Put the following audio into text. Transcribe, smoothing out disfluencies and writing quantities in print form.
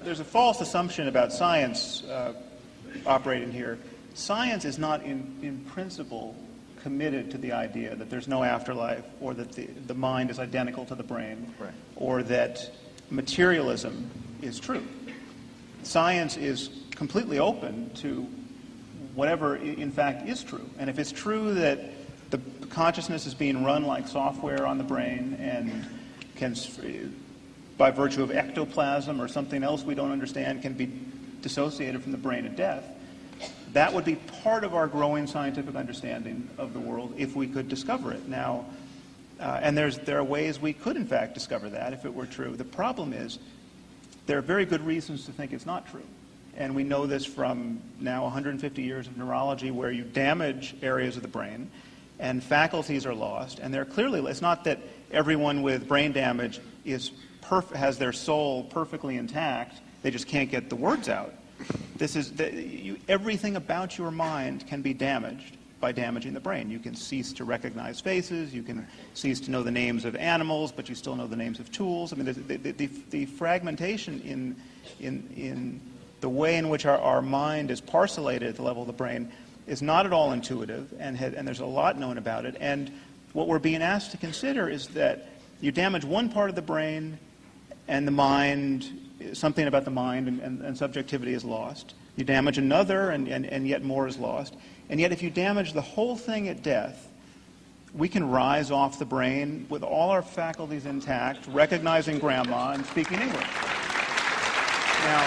there's a false assumption about science operating here. Science is not in principle committed to the idea that there's no afterlife, or that the mind is identical to the brain, right, or that materialism is true. Science is completely open to whatever in fact is true. And if it's true that the consciousness is being run like software on the brain and can, by virtue of ectoplasm or something else we don't understand, can be dissociated from the brain at death, that would be part of our growing scientific understanding of the world if we could discover it. Now, and there are ways we could in fact discover that if it were true. The problem is there are very good reasons to think it's not true. And we know this from now 150 years of neurology, where you damage areas of the brain and faculties are lost. And they're clearly, it's not that everyone with brain damage has their soul perfectly intact, they just can't get the words out. This is everything about your mind can be damaged by damaging the brain. You can cease to recognize faces, you can cease to know the names of animals, but you still know the names of tools. I mean, the fragmentation in the way in which our mind is parcellated at the level of the brain is not at all intuitive, and there's a lot known about it. And what we're being asked to consider is that you damage one part of the brain and the mind, something about the mind and subjectivity is lost. You damage another and yet more is lost. And yet if you damage the whole thing at death, we can rise off the brain with all our faculties intact, recognizing grandma and speaking English. Now,